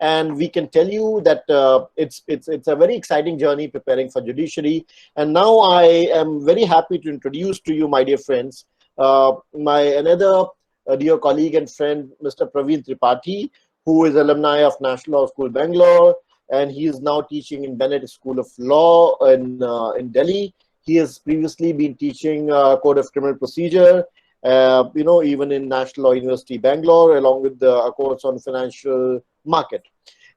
and we can tell you that it's a very exciting journey preparing for judiciary. And now I am very happy to introduce to you, my dear friends, my another dear colleague and friend, Mr. Praveen Tripathi, who is alumni of National Law School, Bangalore, and he is now teaching in Bennett School of Law in Delhi. He has previously been teaching Code of Criminal Procedure, even in National Law University, Bangalore, along with a course on financial market.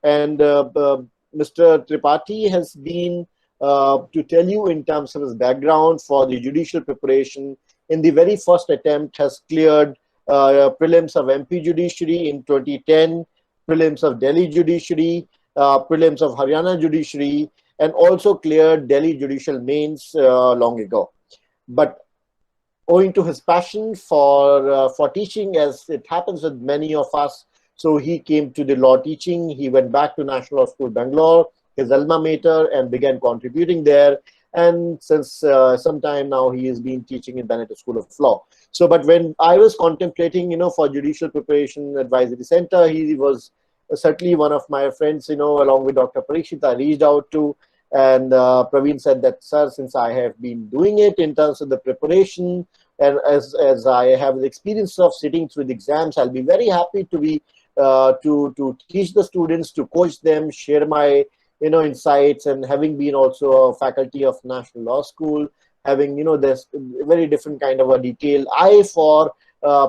And Mr. Tripathi has been, to tell you in terms of his background for the judicial preparation, in the very first attempt has cleared prelims of MP Judiciary in 2010, prelims of Delhi Judiciary, prelims of Haryana Judiciary, and also cleared Delhi Judicial Mains long ago. But owing to his passion for teaching, as it happens with many of us, so he came to the law teaching. He went back to National Law School, Bangalore, his alma mater, and began contributing there. And since some time now, he has been teaching in Bennett School of Law. So, but when I was contemplating, for Judicial Preparation Advisory Center, he was certainly one of my friends, along with Dr. Parikshit, I reached out to. And Praveen said that, sir, since I have been doing it in terms of the preparation, and as I have the experience of sitting through the exams, I'll be very happy to be to teach the students, to coach them, share my insights, and having been also a faculty of National Law School, having this very different kind of a detailed eye for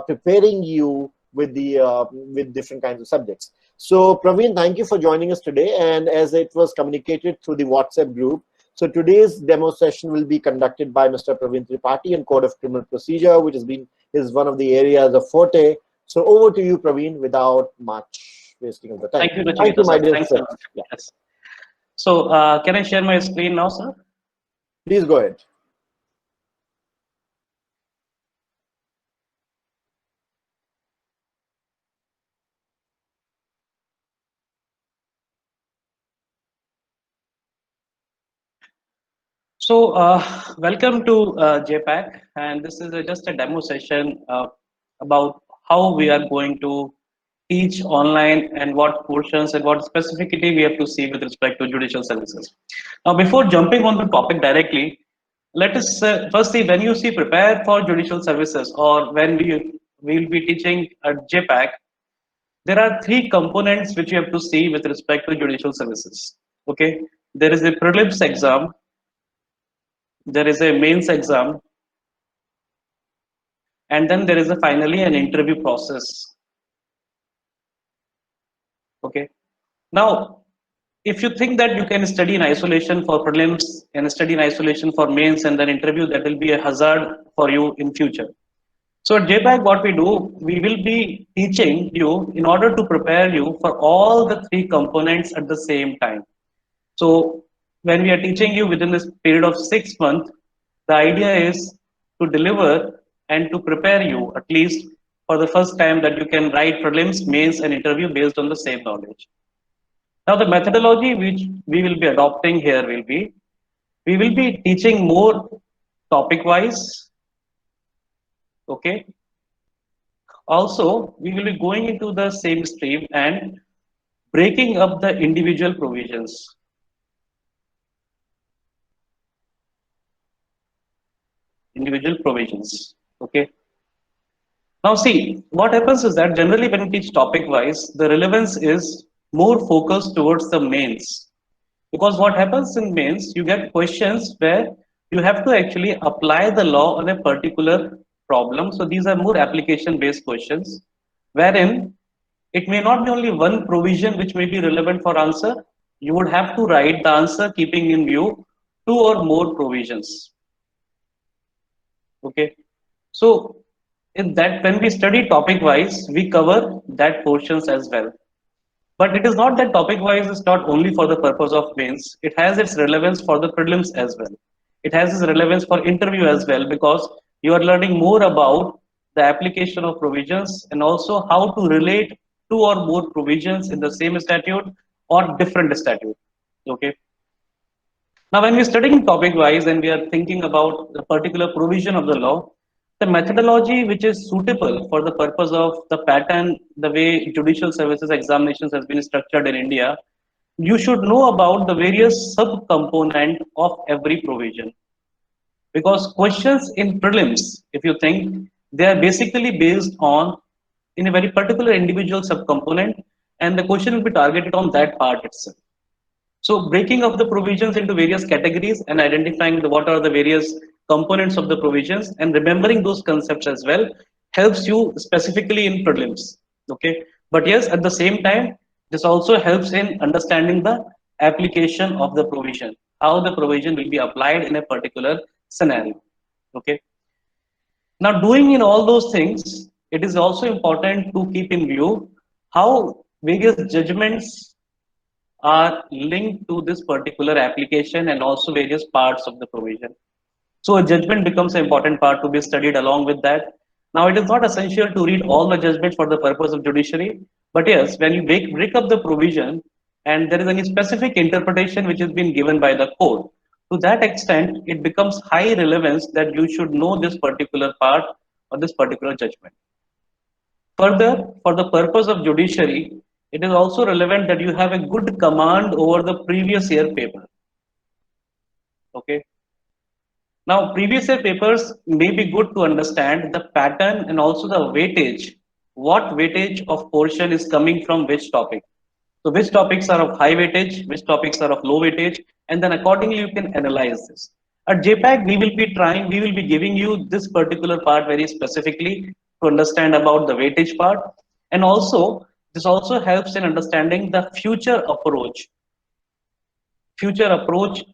preparing you with the with different kinds of subjects. So Praveen, thank you for joining us today. And as it was communicated through the WhatsApp group, so today's demo session will be conducted by Mr. Praveen Tripathi in Code of Criminal Procedure, which is one of the areas of forte. So over to you, Praveen, without much wasting of the time. Thank you, Thank you, my dear Thanks friend. yeah. Yes. So can I share my screen now, sir? Please go ahead. So welcome to JPAC, and this is just a demo session about how we are going to teach online and what portions and what specificity we have to see with respect to judicial services. Now, before jumping on the topic directly, let us first see, when you see prepare for judicial services, or when we will be teaching at JPAC, there are three components which you have to see with respect to judicial services. Okay, there is a prelims exam, there is a mains exam, and then there is finally an interview process. Okay, now if you think that you can study in isolation for prelims and study in isolation for mains and then interview, that will be a hazard for you in future. So at JPAC, what we do, we will be teaching you in order to prepare you for all the three components at the same time. So when we are teaching you within this period of 6 months, the idea is to deliver and to prepare you at least for the first time that you can write prelims, mains, and interview based on the same knowledge. Now, the methodology which we will be adopting here will be, we will be teaching more topic wise. Okay. Also, we will be going into the same stream and breaking up the individual provisions. Okay. Now see, what happens is that generally when you teach topic wise, the relevance is more focused towards the mains. Because what happens in mains, you get questions where you have to actually apply the law on a particular problem. So these are more application based questions, wherein it may not be only one provision which may be relevant for answer. You would have to write the answer keeping in view two or more provisions. Okay, so in that, when we study topic wise, we cover that portions as well. But it is not that topic wise is not only for the purpose of mains, it has its relevance for the prelims as well. It has its relevance for interview as well, because you are learning more about the application of provisions and also how to relate two or more provisions in the same statute or different statute. Okay. Now, when we're studying topic wise and we are thinking about the particular provision of the law, the methodology which is suitable for the purpose of the pattern, the way judicial services examinations has been structured in India, you should know about the various subcomponent of every provision. Because questions in prelims, if you think, they are basically based on in a very particular individual subcomponent, and the question will be targeted on that part itself. So breaking up the provisions into various categories and identifying what are the various components of the provisions and remembering those concepts as well helps you specifically in prelims. Okay. But yes, at the same time, this also helps in understanding the application of the provision, how the provision will be applied in a particular scenario. Okay. Now, doing in all those things, it is also important to keep in view how various judgments are linked to this particular application and also various parts of the provision. So a judgment becomes an important part to be studied along with that. Now it is not essential to read all the judgments for the purpose of judiciary, but yes, when you break up the provision and there is any specific interpretation which has been given by the court, to that extent, it becomes high relevance that you should know this particular part or this particular judgment. Further, for the purpose of judiciary, it is also relevant that you have a good command over the previous year paper. Okay. Now, previous year papers may be good to understand the pattern and also the weightage. What weightage of portion is coming from which topic? So, which topics are of high weightage, which topics are of low weightage, and then accordingly you can analyze this. At JPAC, we will be giving you this particular part very specifically to understand about the weightage part. And also, this also helps in understanding the future approach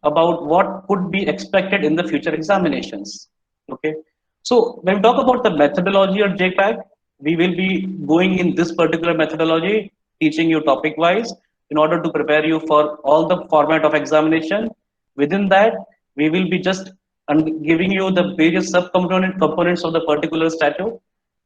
about what could be expected in the future examinations. Okay. So when we talk about the methodology of JPAC, we will be going in this particular methodology, teaching you topic wise in order to prepare you for all the format of examination. Within that, we will be just giving you the various components of the particular statute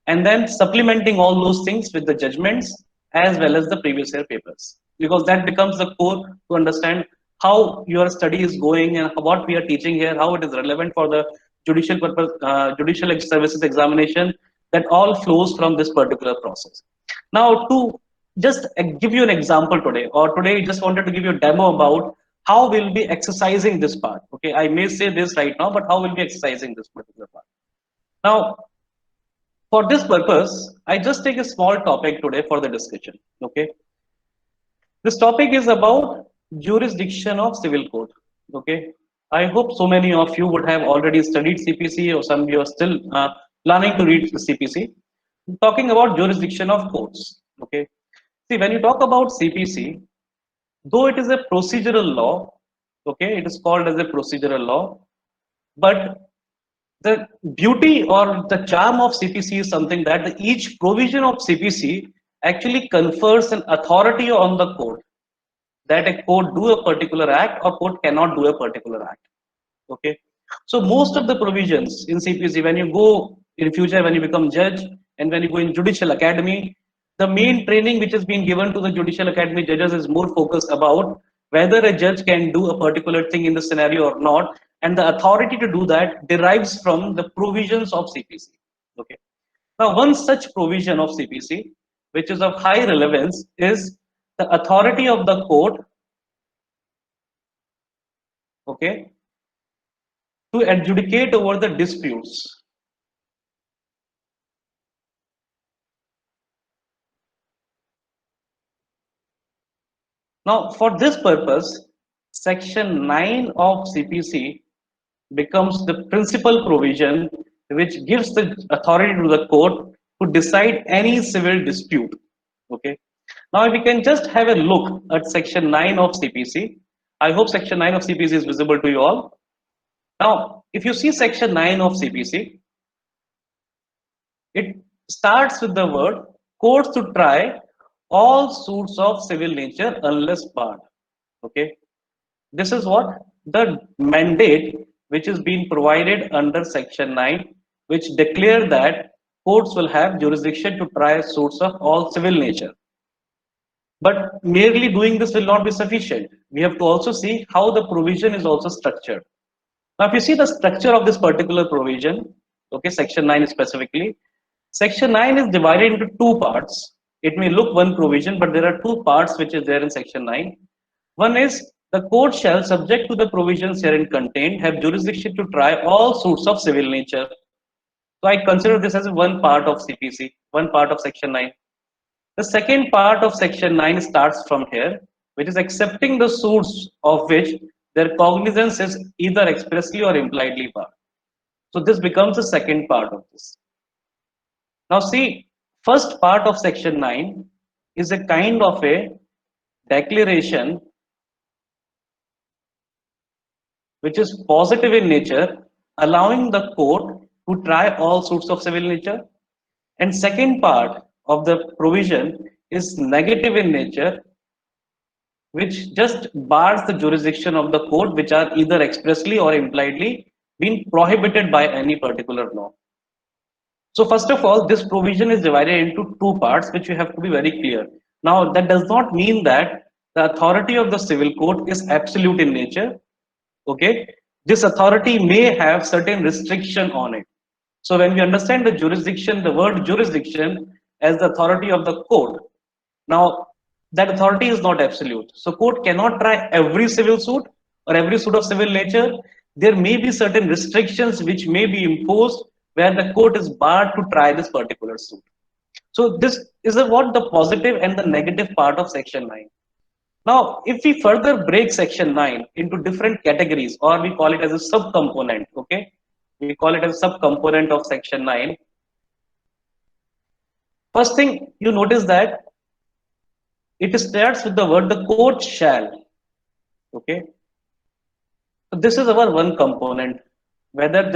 and then supplementing all those things with the judgments as well as the previous year papers, because that becomes the core to understand how your study is going and what we are teaching here, how it is relevant for the judicial purpose, judicial services examination. That all flows from this particular process. Now, to just give you an example today, or today, just wanted to give you a demo about how we'll be exercising this part. Okay, I may say this right now, but how we'll be exercising this particular part. Now, for this purpose, I just take a small topic today for the discussion. Okay, this topic is about jurisdiction of civil court. Okay, I hope so many of you would have already studied CPC, or some of you are still planning to read the CPC. Talking about jurisdiction of courts. Okay, see, when you talk about CPC, though it is a procedural law, okay, it is called as a procedural law, but the beauty or the charm of CPC is something that each provision of CPC actually confers an authority on the court, that a court do a particular act or court cannot do a particular act. Okay, so most of the provisions in CPC, when you go in future, when you become judge and when you go in judicial academy, the main training which is being given to the judicial academy judges is more focused about whether a judge can do a particular thing in the scenario or not, and the authority to do that derives from the provisions of CPC. Okay, now one such provision of CPC which is of high relevance is the authority of the court, okay, to adjudicate over the disputes. Now, for this purpose, Section 9 of CPC becomes the principal provision which gives the authority to the court to decide any civil dispute. Okay. Now, if we can just have a look at Section 9 of CPC, I hope Section 9 of CPC is visible to you all. Now, if you see Section 9 of CPC, it starts with the word courts to try all suits of civil nature unless barred. Okay, this is what the mandate which is being provided under Section 9, which declare that courts will have jurisdiction to try suits of all civil nature. But merely doing this will not be sufficient. We have to also see how the provision is also structured. Now, if you see the structure of this particular provision, Okay, section 9 specifically. Section 9 is divided into two parts. It may look one provision, but there are two parts which is there in section 9. One is the court shall, subject to the provisions herein contained, have jurisdiction to try all suits of civil nature. So I consider this as one part of CPC, one part of section 9. The second part of section 9 starts from here, which is accepting the suits of which their cognizance is either expressly or impliedly barred. So this becomes the second part of this. Now see, first part of section 9 is a kind of a declaration which is positive in nature, allowing the court to try all suits of civil nature. And second part of the provision is negative in nature, which just bars the jurisdiction of the court, which are either expressly or impliedly been prohibited by any particular law. So first of all, this provision is divided into two parts, which you have to be very clear. Now, that does not mean that the authority of the civil court is absolute in nature. Okay, this authority may have certain restriction on it. So when we understand the jurisdiction, the word jurisdiction as the authority of the court, now that authority is not absolute. So court cannot try every civil suit or every suit of civil nature. There may be certain restrictions which may be imposed where the court is barred to try this particular suit. So this is what the positive and the negative part of section 9. Now, if we further break section 9 into different categories, or we call it as a subcomponent, okay? We call it as a subcomponent of section 9. First thing you notice that it starts with the word the court shall, okay? So this is our one component, whether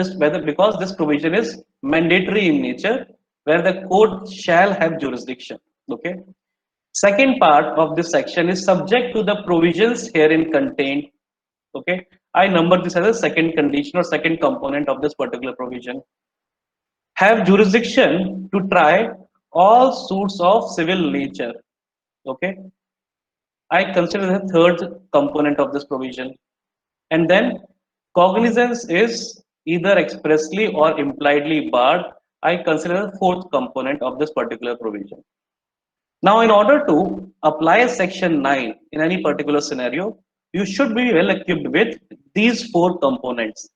because this provision is mandatory in nature, where the court shall have jurisdiction, okay? Second part of this section is subject to the provisions herein contained. Okay, I number this as a second condition or second component of this particular provision. Have jurisdiction to try all suits of civil nature. Okay, I consider the third component of this provision. And then cognizance is either expressly or impliedly barred. I consider the fourth component of this particular provision. Now, in order to apply section 9 in any particular scenario, you should be well equipped with these four components.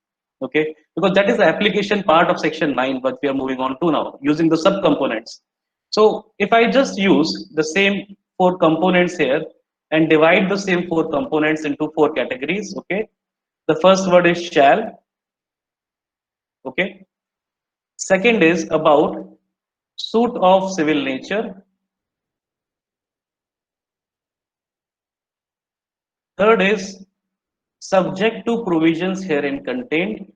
Okay, because that is the application part of section 9, but we are moving on to now using the subcomponents. So, if I just use the same four components here and divide the same four components into four categories, okay, the first word is shall, okay, second is about suit of civil nature. Third is subject to provisions herein contained.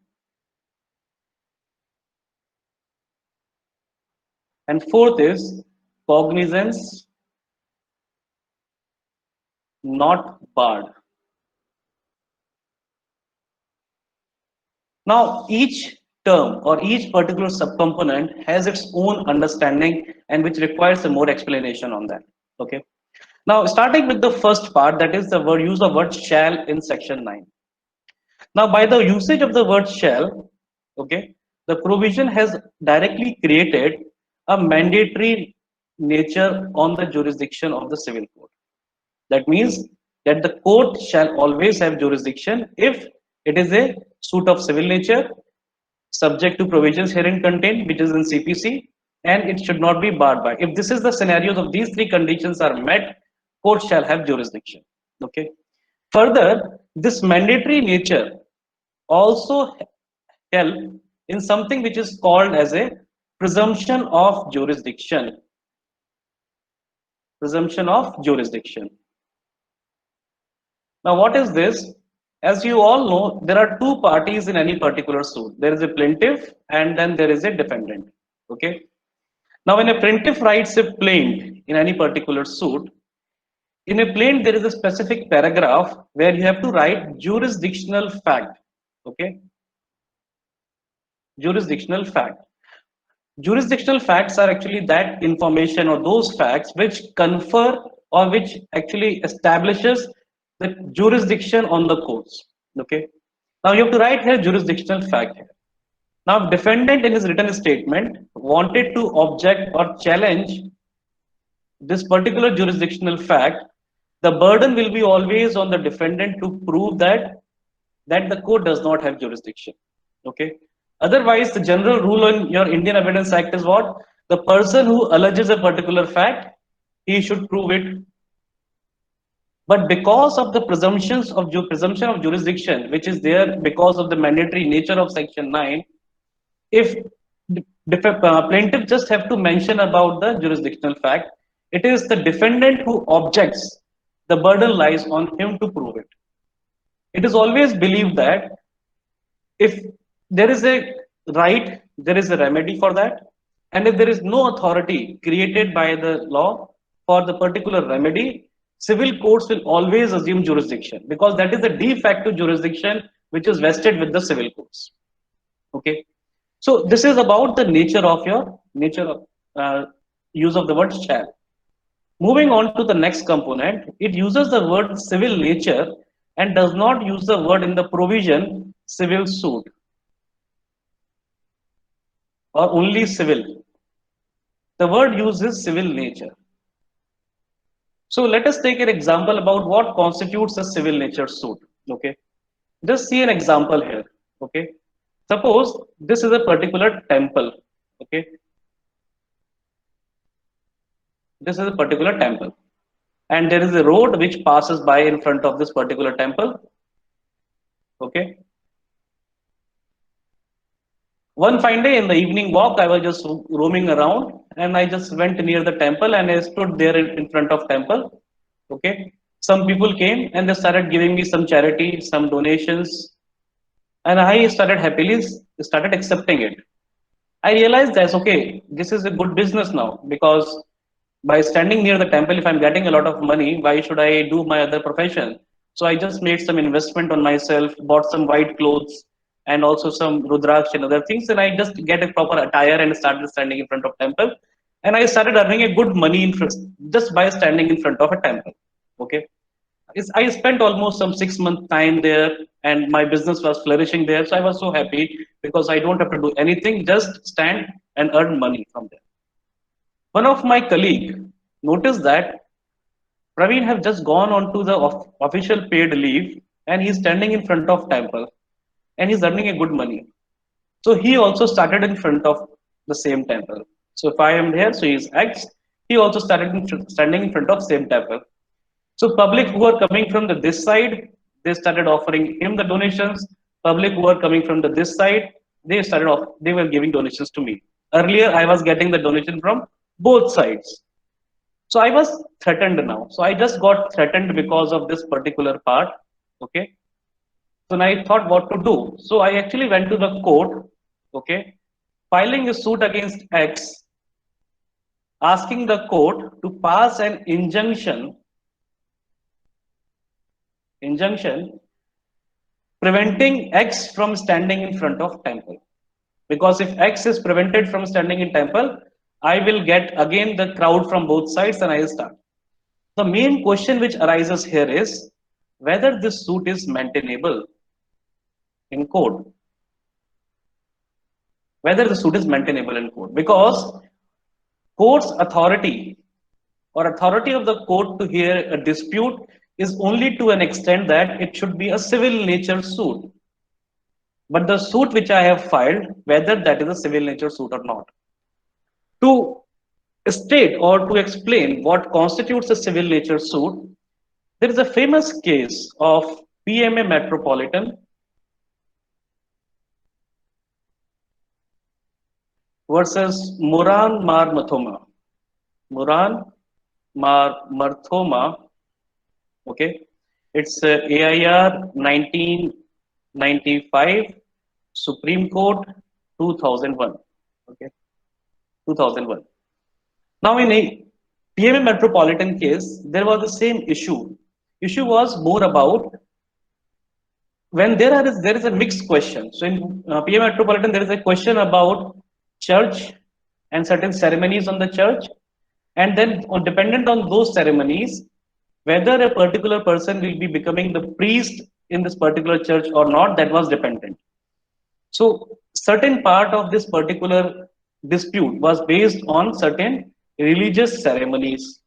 And fourth is cognizance not barred. Now, each term or each particular subcomponent has its own understanding and which requires a more explanation on that. Okay. Now, starting with the first part, that is the word use of word shall in section 9. Now, by the usage of the word shall, okay, the provision has directly created a mandatory nature on the jurisdiction of the civil court. That means that the court shall always have jurisdiction if it is a suit of civil nature, subject to provisions herein contained, which is in CPC, and it should not be barred by. If this is the scenarios of these three conditions are met, court shall have jurisdiction. Okay. Further, this mandatory nature also help in something which is called as a presumption of jurisdiction. Presumption of jurisdiction. Now, what is this? As you all know, there are two parties in any particular suit. There is a plaintiff and then there is a defendant. Okay. Now, when a plaintiff writes a plaint in any particular suit, in a plaint there is a specific paragraph where you have to write jurisdictional fact. Okay. Jurisdictional fact. Jurisdictional facts are actually that information or those facts which confer or which actually establishes the jurisdiction on the courts. Okay. Now you have to write here jurisdictional fact here. Now, if defendant in his written statement wanted to object or challenge this particular jurisdictional fact, the burden will be always on the defendant to prove that the court does not have jurisdiction. Okay. Otherwise, the general rule in your Indian Evidence Act is what? The person who alleges a particular fact, he should prove it. But because of the presumption of jurisdiction, which is there because of the mandatory nature of Section 9, if plaintiff just have to mention about the jurisdictional fact, it is the defendant who objects. The burden lies on him to prove it. It is always believed that if there is a right, there is a remedy for that. And if there is no authority created by the law for the particular remedy, civil courts will always assume jurisdiction because that is the de facto jurisdiction which is vested with the civil courts. Okay. So this is about the nature of your nature of use of the word shall. Moving on to the next component, it uses the word civil nature and does not use the word in the provision civil suit or only civil. The word uses civil nature. So let us take an example about what constitutes a civil nature suit. Okay. Just see an example here. Okay. Suppose this is a particular temple. Okay. This is a particular temple. And there is a road which passes by in front of this particular temple. Okay. One fine day in the evening walk, I was just roaming around and I just went near the temple and I stood there in front of temple. Okay. Some people came and they started giving me some charity, some donations, and I started happily started accepting it. I realized that okay, this is a good business now because by standing near the temple, if I'm getting a lot of money, why should I do my other profession? So I just made some investment on myself, bought some white clothes and also some rudraksh and other things, and I just get a proper attire and started standing in front of temple, and I started earning a good money in just by standing in front of a temple. Okay, I spent almost some 6 month time there, and my business was flourishing there. So I was so happy because I don't have to do anything, just stand and earn money from there. One of my colleague noticed that Praveen have just gone on to the official paid leave, and he's standing in front of temple, and he's earning a good money. So he also started in front of the same temple. So if I am there, so he's X. He also started standing in front of same temple. So public who are coming from this side, they started offering him the donations. Public who are coming from this side, they were giving donations to me. Earlier, I was getting the donation from both sides. So I was threatened now. So I just got threatened because of this particular part. Okay. So now I thought what to do. So I actually went to the court. Okay. Filing a suit against X, asking the court to pass an injunction preventing X from standing in front of temple. Because if X is prevented from standing in temple, I will get again the crowd from both sides and I will start. The main question which arises here is whether this suit is maintainable in court. Whether the suit is maintainable in court. Because court's authority or authority of the court to hear a dispute is only to an extent that it should be a civil nature suit. But the suit which I have filed, whether that is a civil nature suit or not. To state or to explain what constitutes a civil nature suit, there is a famous case of PMA Metropolitan versus Moran Mar Mathoma. Moran Mar Marthoma. Okay, it's AIR 1995, Supreme Court 2001. Okay, 2001. Now in a PMA Metropolitan case, there was the same issue. Issue was more about when there is a mixed question. So in PMA Metropolitan, there is a question about church and certain ceremonies on the church, and then dependent on those ceremonies, whether a particular person will be becoming the priest in this particular church or not, that was dependent. So certain part of this particular dispute was based on certain religious ceremonies.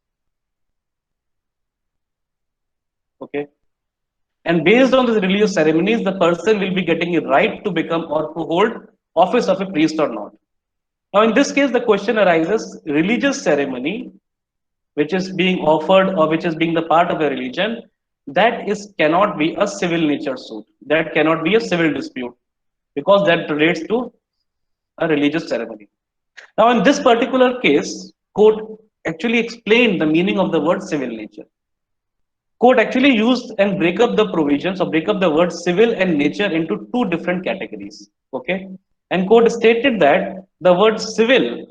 Okay. And based on these religious ceremonies, the person will be getting a right to become or to hold office of a priest or not. Now, in this case, the question arises: religious ceremony, which is being offered or which is being the part of a religion, that is cannot be a civil nature suit. That cannot be a civil dispute because that relates to a religious ceremony. Now, in this particular case, court actually explained the meaning of the word civil nature. Court actually used and break up the provisions or break up the word civil and nature into two different categories. Okay. And court stated that the word civil,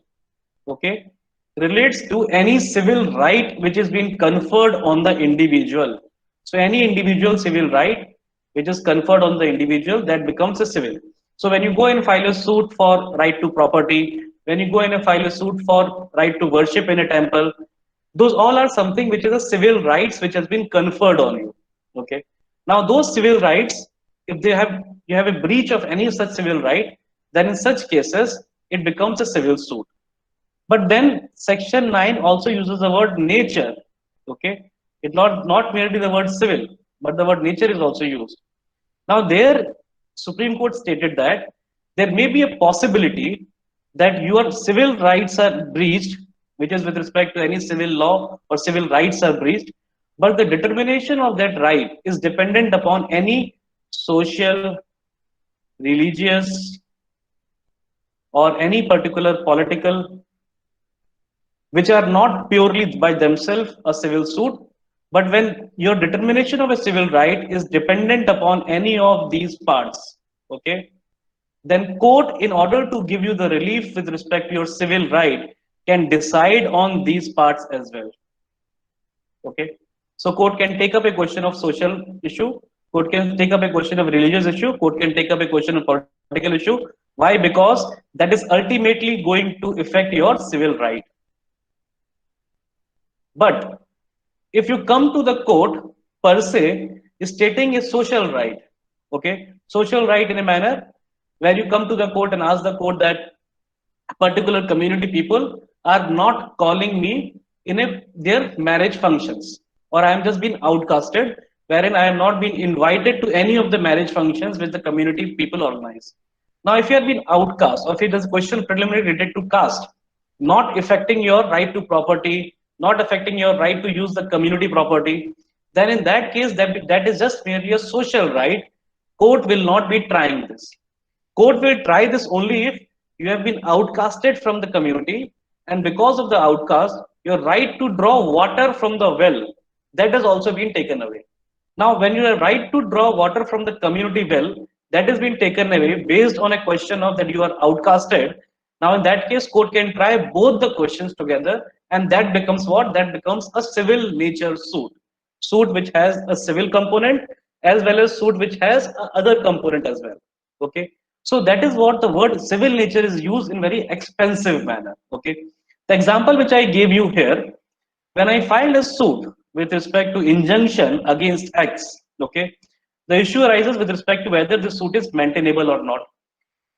okay, relates to any civil right which is being conferred on the individual. So any individual civil right which is conferred on the individual, that becomes a civil. So when you go and file a suit for right to property, when you go and file a suit for right to worship in a temple, those all are something which is a civil rights which has been conferred on you. Okay. Now those civil rights, if they have you have a breach of any such civil right, then in such cases it becomes a civil suit. But then section 9 also uses the word nature. Okay. It not merely the word civil, but the word nature is also used. Now there Supreme Court stated that there may be a possibility that your civil rights are breached, which is with respect to any civil law or civil rights are breached, but the determination of that right is dependent upon any social, religious, or any particular political, which are not purely by themselves a civil suit, but when your determination of a civil right is dependent upon any of these parts, okay, then court, in order to give you the relief with respect to your civil right, can decide on these parts as well. Okay. So court can take up a question of social issue, court can take up a question of religious issue, court can take up a question of political issue. Why? Because that is ultimately going to affect your civil right. But if you come to the court per se stating a social right, okay, social right in a manner where you come to the court and ask the court that particular community people are not calling me in their marriage functions, or I am just being outcasted, wherein I am not being invited to any of the marriage functions which the community people organize. Now, if you have been outcast, or if it is a question preliminary related to caste, not affecting your right to property, not affecting your right to use the community property, then in that case, that is just merely a social right. Court will not be trying this. Court will try this only if you have been outcasted from the community, and because of the outcast, your right to draw water from the well, that has also been taken away. Now, when you have right to draw water from the community well, that has been taken away based on a question of that you are outcasted. Now, in that case, court can try both the questions together, and that becomes what? That becomes a civil nature suit. Suit which has a civil component as well as suit which has a other component as well. Okay. So that is what the word civil nature is used in very expensive manner. Okay. The example which I gave you here, when I filed a suit with respect to injunction against X, okay, the issue arises with respect to whether the suit is maintainable or not.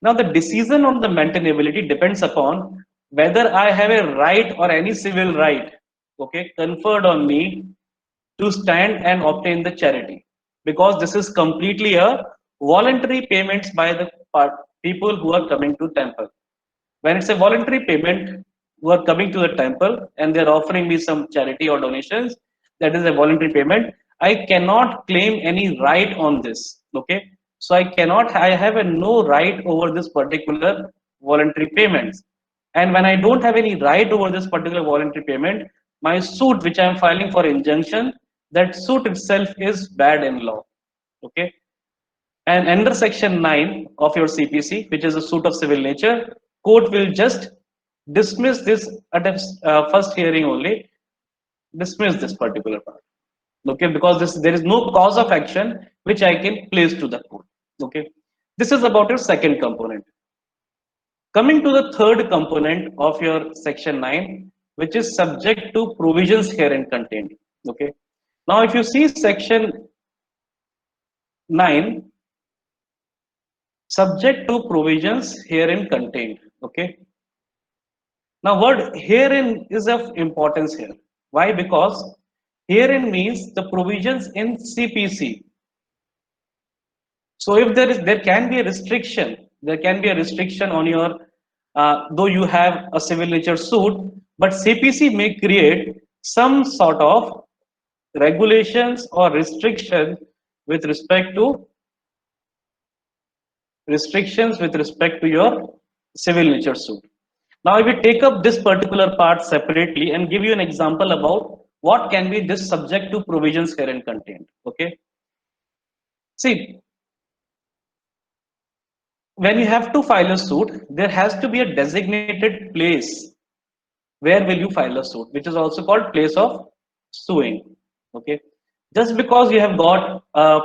Now, the decision on the maintainability depends upon whether I have a right or any civil right, okay, conferred on me to stand and obtain the charity, because this is completely a voluntary payments by the people who are coming to temple. When it's a voluntary payment, who are coming to the temple and they're offering me some charity or donations, that is a voluntary payment. I cannot claim any right on this. Okay. So I have a no right over this particular voluntary payments. And when I don't have any right over this particular voluntary payment, my suit, which I'm filing for injunction, that suit itself is bad in law. Okay. And under section 9 of your CPC, which is a suit of civil nature, court will just dismiss this at a first hearing only, dismiss this particular part. Okay, because there is no cause of action which I can place to the court. Okay, this is about your second component. Coming to the third component of your section 9, which is subject to provisions herein contained. Okay, now if you see section 9, subject to provisions herein contained. Okay. Now, word herein is of importance here. Why? Because herein means the provisions in CPC. So, if there can be a restriction, there can be a restriction on your, though you have a civil nature suit, but CPC may create some sort of regulations or restriction with respect to your civil nature suit. Now, if we take up this particular part separately and give you an example about what can be this subject to provisions herein contained. Okay. See, when you have to file a suit, there has to be a designated place where will you file a suit, which is also called place of suing. Okay. Just because you have got a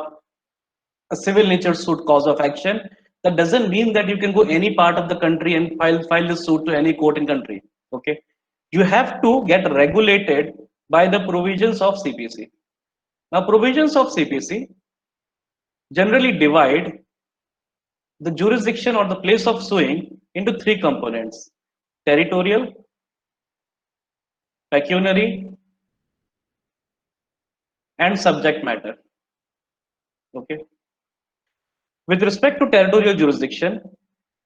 civil nature suit cause of action, that doesn't mean that you can go any part of the country and file the suit to any court in country. Okay, you have to get regulated by the provisions of CPC. Now, provisions of CPC generally divide the jurisdiction or the place of suing into three components: territorial, pecuniary, and subject matter. Okay. With respect to territorial jurisdiction,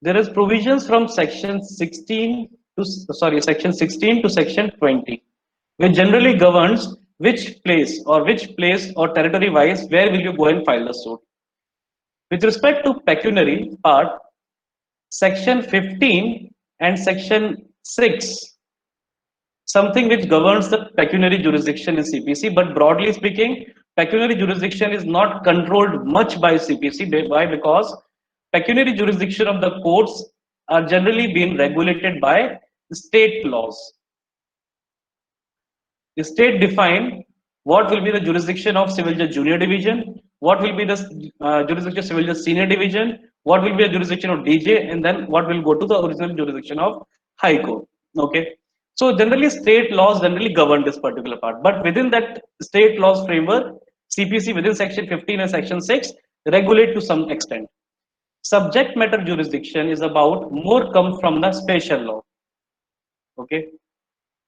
there is provisions from section 16 to section 20, which generally governs which place or territory wise where will you go and file the suit. With respect to pecuniary part, section 15 and section 6, something which governs the pecuniary jurisdiction in CPC, but broadly speaking, pecuniary jurisdiction is not controlled much by CPC. Why? Because pecuniary jurisdiction of the courts are generally being regulated by state laws. The state define what will be the jurisdiction of civil judge junior division, what will be the jurisdiction of civil judge senior division, what will be the jurisdiction of DJ, and then what will go to the original jurisdiction of high court. Okay. So generally state laws generally govern this particular part, but within that state laws framework, CPC within section 15 and section 6 regulate to some extent. Subject matter jurisdiction is about more comes from the special law. Okay.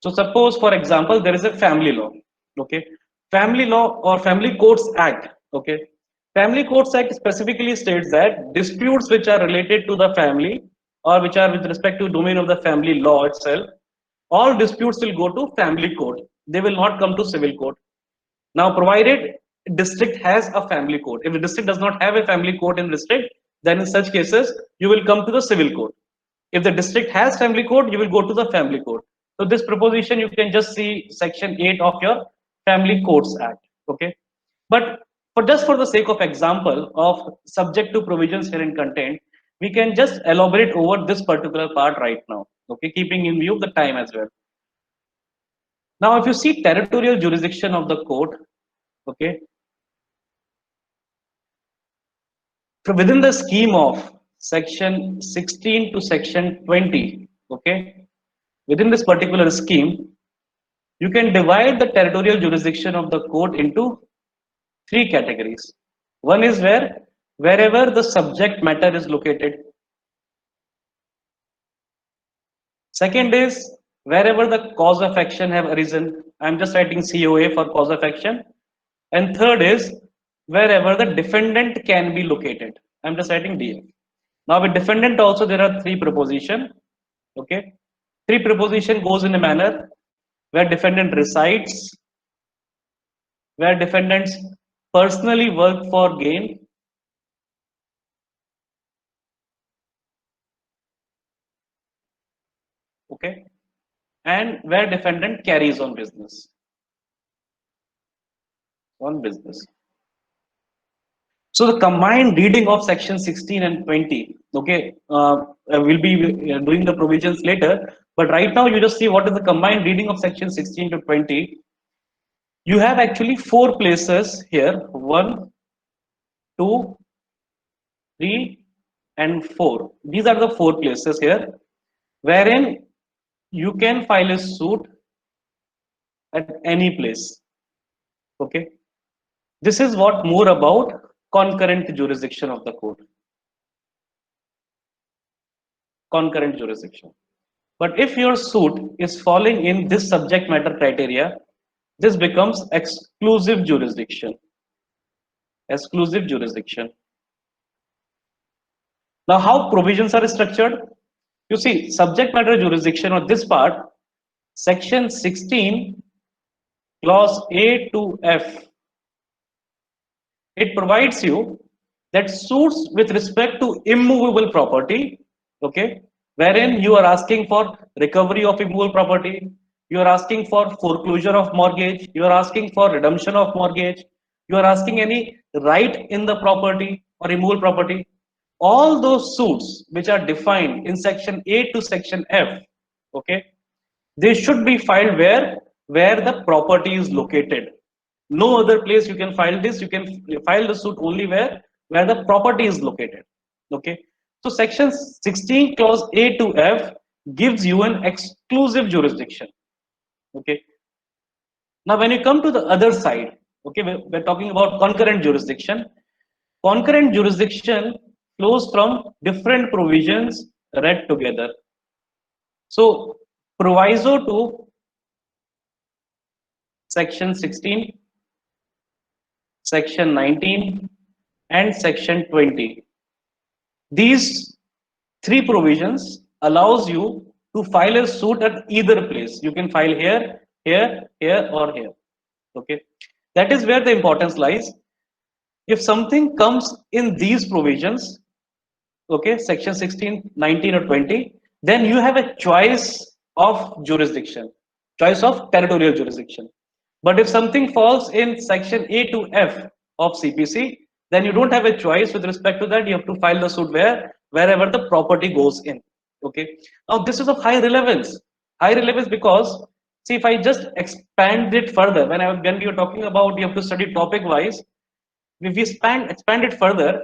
So suppose, for example, there is a family law. Okay. Family law or Family Courts Act. Okay. Family Courts Act specifically states that disputes which are related to the family or which are with respect to domain of the family law itself, all disputes will go to family court. They will not come to civil court. Now, provided district has a family court. If the district does not have a family court in district, then in such cases, you will come to the civil court. If the district has family court, you will go to the family court. So this proposition, you can just see section 8 of your Family Courts Act. Okay. But for the sake of example of subject to provisions here in content, we can just elaborate over this particular part right now. Okay, keeping in view the time as well. Now, if you see territorial jurisdiction of the court, okay, so within the scheme of section 16 to section 20, okay, within this particular scheme, you can divide the territorial jurisdiction of the court into three categories. One is wherever the subject matter is located. Second is wherever the cause of action have arisen. I'm just writing COA for cause of action. And third is wherever the defendant can be located. I'm just writing DF. Now with defendant also there are three proposition. Okay. Three proposition goes in a manner where defendant resides, where defendants personally work for gain, okay, and where defendant carries on business. So the combined reading of section 16 and 20, okay, we'll be doing the provisions later, but right now you just see what is the combined reading of section 16 to 20. You have actually four places here: 1, 2, 3, and 4. These are the four places here wherein you can file a suit at any place. Okay. This is what more about concurrent jurisdiction of the court. concurrent jurisdiction. But if your suit is falling in this subject matter criteria, this becomes exclusive jurisdiction. Exclusive jurisdiction. Now, how provisions are structured? You see, subject matter jurisdiction or this part, section 16, clause A to F, it provides you that suits with respect to immovable property, okay, wherein you are asking for recovery of immovable property, you are asking for foreclosure of mortgage, you are asking for redemption of mortgage, you are asking any right in the property or immovable property. All those suits which are defined in section A to section F, okay, they should be filed where the property is located. No other place you can file this. You can file the suit only where the property is located. Okay. So section 16 clause A to F gives you an exclusive jurisdiction. Okay. Now when you come to the other side, okay, we're talking about concurrent jurisdiction. Concurrent jurisdiction flows from different provisions read together. So proviso to section 16, section 19 and section 20. These three provisions allows you to file a suit at either place. You can file here, here, here or here. Okay. That is where the importance lies. If something comes in these provisions, okay, section 16, 19 or 20, then you have a choice of jurisdiction, choice of territorial jurisdiction. But if something falls in section A to F of CPC, then you don't have a choice with respect to that. You have to file the suit wherever the property goes in. Okay. Now this is of high relevance. High relevance because see, if I just expand it further, when we are talking about you have to study topic wise, if we expand it further,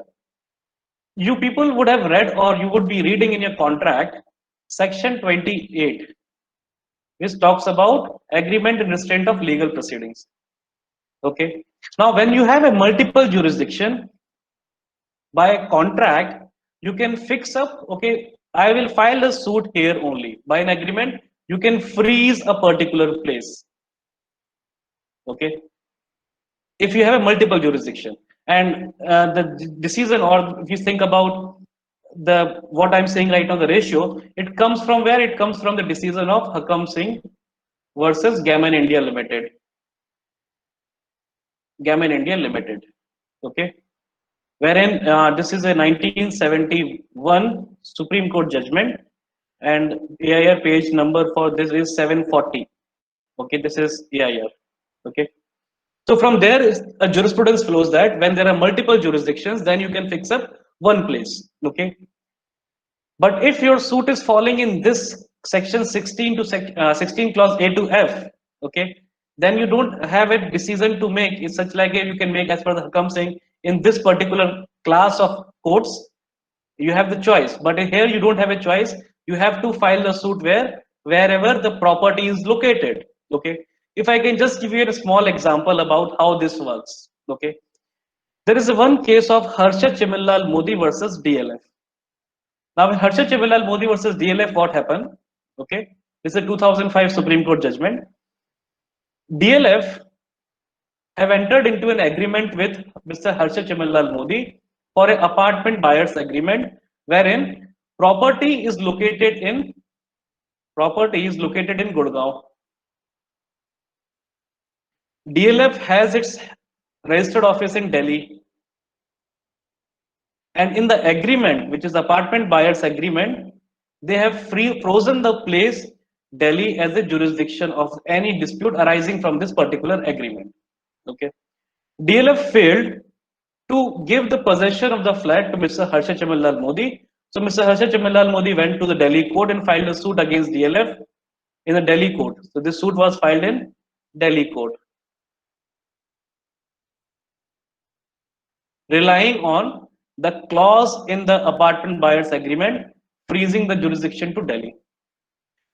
you people would have read or you would be reading in your contract section 28, which talks about agreement and restraint of legal proceedings. Okay. Now, when you have a multiple jurisdiction by a contract, you can fix up, okay, I will file a suit here only. By an agreement, you can freeze a particular place. Okay. If you have a multiple jurisdiction and the decision, or if you think about the what I'm saying right now, the ratio, it comes from where? It comes from the decision of Hakam Singh versus Gammon India Limited. Gammon India Limited. Okay. Wherein this is a 1971 Supreme Court judgment, and AIR page number for this is 740. Okay, this is AIR. Okay. So from there, a jurisprudence flows that when there are multiple jurisdictions, then you can fix up one place. Okay. But if your suit is falling in this section 16 to 16 clause A to F, okay, then you don't have a decision to make. It's such like you can make as per the Hakam Singh in this particular class of courts. You have the choice, but here you don't have a choice. You have to file the suit wherever the property is located. Okay. If I can just give you a small example about how this works. Okay. There is one case of Harsha Chimillal Modi versus DLF. Now, in Harsha Chimillal Modi versus DLF, what happened? Okay, this is a 2005 Supreme Court judgment. DLF have entered into an agreement with Mr. Harsha Chimillal Modi for an apartment buyer's agreement, wherein property is located in Gurgaon. DLF has its registered office in Delhi. And in the agreement, which is apartment buyer's agreement, they have frozen the place Delhi as a jurisdiction of any dispute arising from this particular agreement. Okay. DLF failed to give the possession of the flat to Mr. Harsha Chimillal Modi. So Mr. Harsha Chimillal Modi went to the Delhi court and filed a suit against DLF in the Delhi court. So this suit was filed in Delhi court, relying on the clause in the apartment buyer's agreement freezing the jurisdiction to Delhi.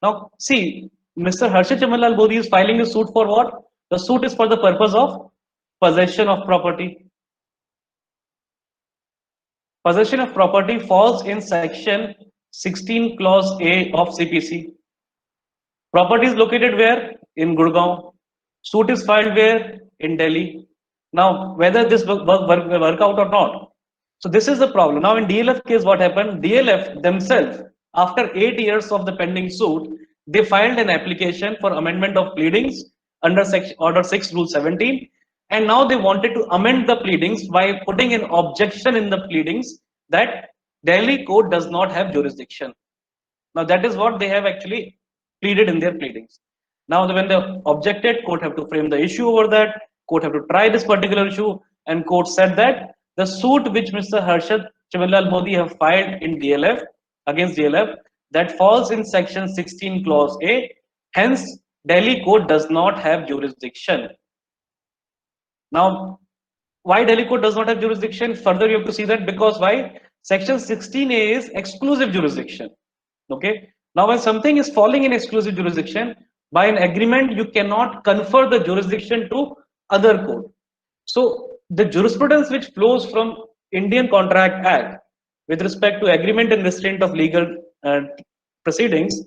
Now, see, Mr. Harsha Chimillal Modi is filing a suit for what? The suit is for the purpose of possession of property. Possession of property falls in section 16 clause A of CPC. Property is located where? In Gurgaon. Suit is filed where? In Delhi. Now, whether this work out or not. So this is the problem. Now, in DLF case, what happened? DLF themselves, after 8 years of the pending suit, they filed an application for amendment of pleadings under section Order 6, Rule 17, and now they wanted to amend the pleadings by putting an objection in the pleadings that Delhi court does not have jurisdiction. Now that is what they have actually pleaded in their pleadings. Now when they objected, court have to frame the issue over that, court have to try this particular issue, and court said that the suit which Mr. Harshad Chamanlal Modi have filed in DLF against DLF, that falls in section 16 clause A, hence Delhi court does not have jurisdiction. Now why Delhi court does not have jurisdiction? Further, you have to see that because why? Section 16A is exclusive jurisdiction. Okay. Now, when something is falling in exclusive jurisdiction, by an agreement, you cannot confer the jurisdiction to other court. So, the jurisprudence which flows from Indian Contract Act with respect to agreement and restraint of legal proceedings,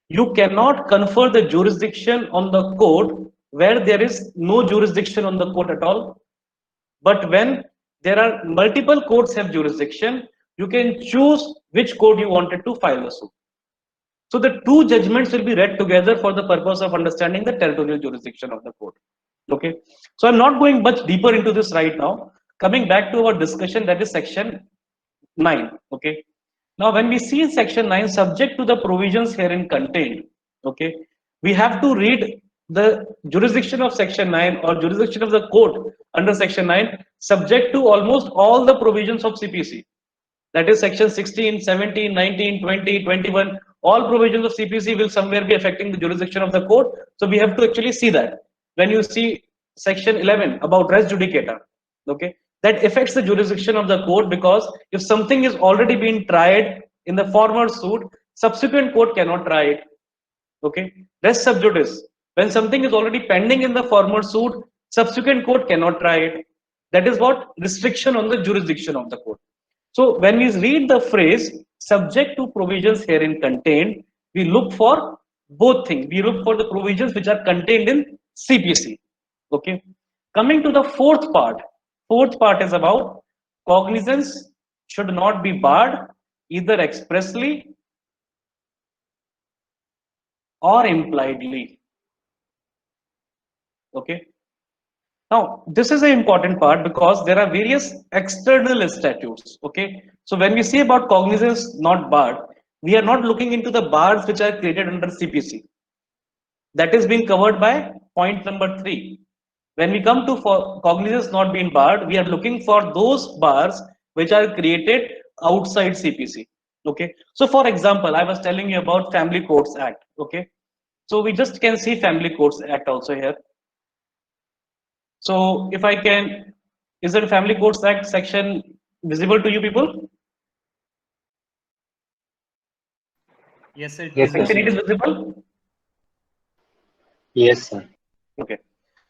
you cannot confer the jurisdiction on the court where there is no jurisdiction on the court at all. But when there are multiple courts have jurisdiction, you can choose which court you wanted to file the suit. So the two judgments will be read together for the purpose of understanding the territorial jurisdiction of the court. Okay. So I'm not going much deeper into this right now. Coming back to our discussion, that is section 9. Okay. Now when we see in section 9, subject to the provisions herein contained, okay, we have to read the jurisdiction of section 9 or jurisdiction of the court under section 9 subject to almost all the provisions of CPC. That is section 16, 17, 19, 20, 21. All provisions of CPC will somewhere be affecting the jurisdiction of the court. So we have to actually see that. When you see section 11 about res judicata, okay, that affects the jurisdiction of the court, because if something is already been tried in the former suit, subsequent court cannot try it. Okay, res sub judice. When something is already pending in the former suit, subsequent court cannot try it. That is what restriction on the jurisdiction of the court. So when we read the phrase subject to provisions herein contained, we look for both things. We look for the provisions which are contained in CPC. Okay. Coming to the fourth part. Fourth part is about cognizance should not be barred either expressly or impliedly. Okay. Now, this is an important part because there are various external statutes. Okay. So when we say about cognizance not barred, we are not looking into the bars which are created under CPC. That is being covered by point number 3. When we come to for cognizance not being barred, we are looking for those bars which are created outside CPC. Okay. So for example, I was telling you about Family Courts Act. Okay. So we just can see Family Courts Act also here. So if I can, is the Family Courts Act section visible to you people? Yes, sir. Yes, sir. Section 8 is visible? Yes, sir. Okay.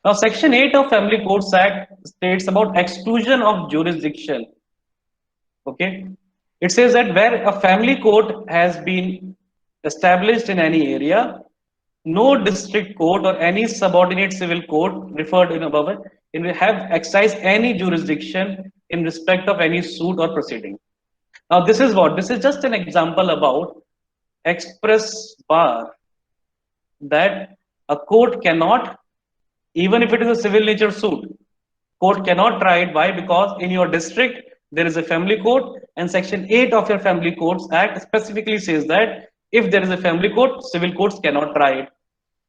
Now section 8 of Family Courts Act states about exclusion of jurisdiction. Okay. It says that where a family court has been established in any area, no district court or any subordinate civil court referred in above it will have exercised any jurisdiction in respect of any suit or proceeding. Now this is what? This is just an example about express bar that a court cannot, even if it is a civil nature suit, court cannot try it. Why? Because in your district there is a family court, and section 8 of your Family Courts Act specifically says that if there is a family court, civil courts cannot try it.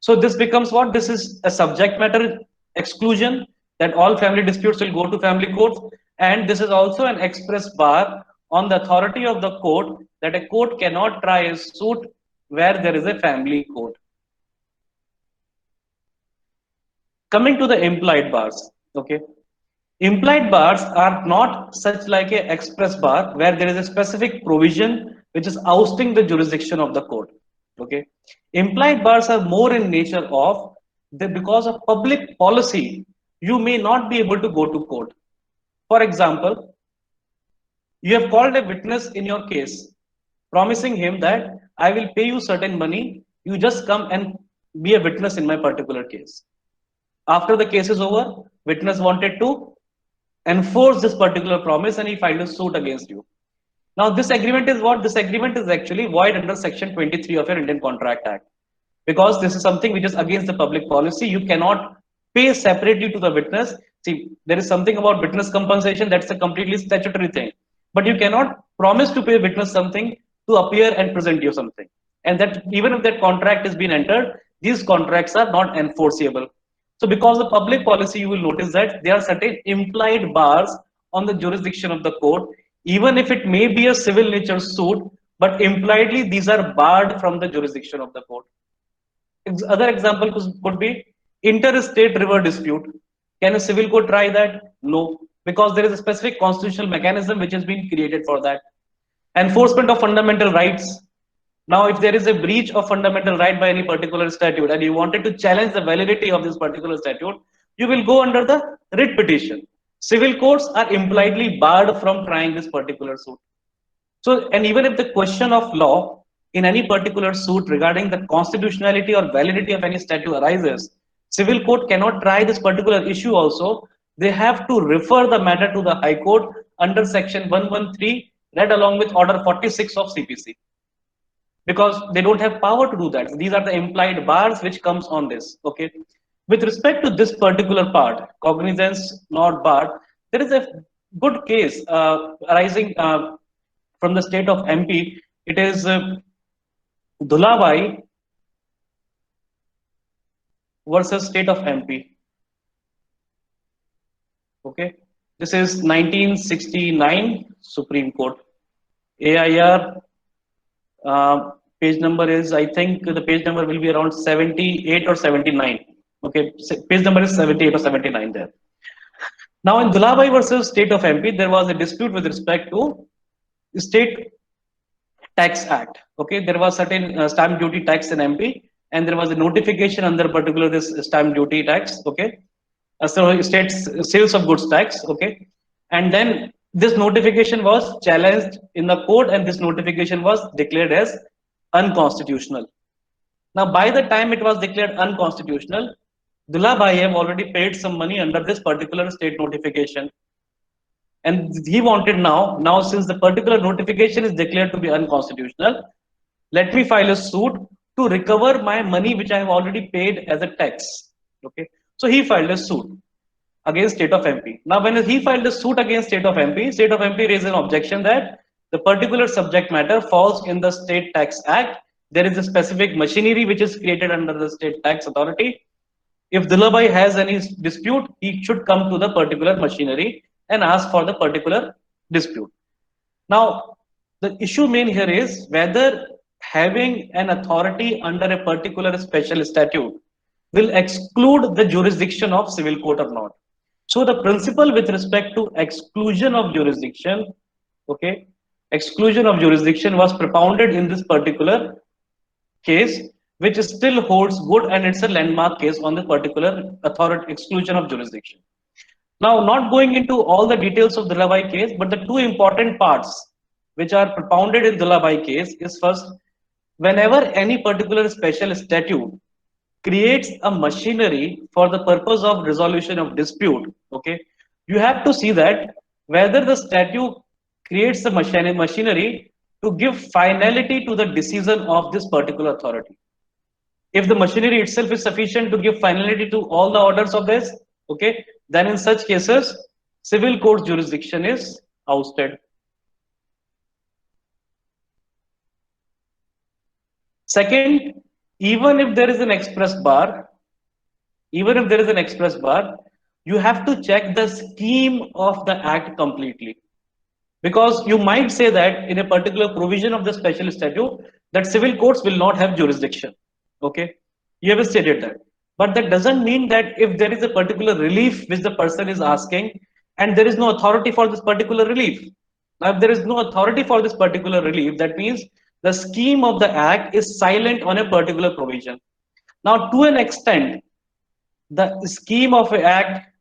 So this becomes what? This is a subject matter exclusion, that all family disputes will go to family courts, and this is also an express bar on the authority of the court that a court cannot try a suit where there is a family court. Coming to the implied bars, okay. Implied bars are not such like a express bar where there is a specific provision which is ousting the jurisdiction of the court. Okay. Implied bars are more in nature of that because of public policy, you may not be able to go to court. For example, you have called a witness in your case, promising him that I will pay you certain money, you just come and be a witness in my particular case. After the case is over, witness wanted to enforce this particular promise and he filed a suit against you. Now, this agreement is what? This agreement is actually void under Section 23 of your Indian Contract Act, because this is something which is against the public policy. You cannot pay separately to the witness. See, there is something about witness compensation, that's a completely statutory thing. But you cannot promise to pay a witness something to appear and present you something. And that even if that contract has been entered, these contracts are not enforceable. So because of public policy, you will notice that there are certain implied bars on the jurisdiction of the court, even if it may be a civil nature suit, but impliedly these are barred from the jurisdiction of the court. Other example could be interstate river dispute. Can a civil court try that? No, because there is a specific constitutional mechanism which has been created for that. Enforcement of fundamental rights. Now, if there is a breach of fundamental right by any particular statute and you wanted to challenge the validity of this particular statute, you will go under the writ petition. Civil courts are impliedly barred from trying this particular suit. So, and even if the question of law in any particular suit regarding the constitutionality or validity of any statute arises, civil court cannot try this particular issue also. They have to refer the matter to the High Court under Section 113, read along with Order 46 of CPC, because they don't have power to do that. These are the implied bars which comes on this. Okay. With respect to this particular part, cognizance not barred, there is a good case arising from the state of MP. It is Dhulabai versus state of MP. Okay, this is 1969 Supreme Court. AIR page number is, I think the page number will be around 78 or 79. Okay, page number is 78 or 79 there. Now in Dhulabai versus state of MP, there was a dispute with respect to State Tax Act. Okay, there was certain stamp duty tax in MP, and there was a notification under particular this stamp duty tax. Okay, so state sales of goods tax. Okay, and then this notification was challenged in the court, and this notification was declared as unconstitutional. Now, by the time it was declared unconstitutional, Dhulabai have already paid some money under this particular state notification. And he wanted now since the particular notification is declared to be unconstitutional, let me file a suit to recover my money which I have already paid as a tax. Okay, so he filed a suit against state of MP. Now, when he filed a suit against state of MP raised an objection that the particular subject matter falls in the State Tax Act. There is a specific machinery which is created under the State Tax Authority. If Dhulabai has any dispute, he should come to the particular machinery and ask for the particular dispute. Now, the issue main here is whether having an authority under a particular special statute will exclude the jurisdiction of civil court or not. So the principle with respect to exclusion of jurisdiction, okay, exclusion of jurisdiction was propounded in this particular case, which still holds good, and it's a landmark case on the particular authority exclusion of jurisdiction. Now, not going into all the details of the Dhulabai case, but the two important parts which are propounded in Dhulabai case is first, whenever any particular special statute creates a machinery for the purpose of resolution of dispute, okay, you have to see that whether the statute creates a machinery to give finality to the decision of this particular authority. If the machinery itself is sufficient to give finality to all the orders of this, okay, then in such cases, civil court jurisdiction is ousted. Second, even if there is an express bar, you have to check the scheme of the act completely. Because you might say that in a particular provision of the special statute that civil courts will not have jurisdiction. Okay, you have stated that. But that doesn't mean that if there is a particular relief which the person is asking and there is no authority for this particular relief. Now, if there is no authority for this particular relief, that means the scheme of the act is silent on a particular provision. Now, to an extent, the scheme of an act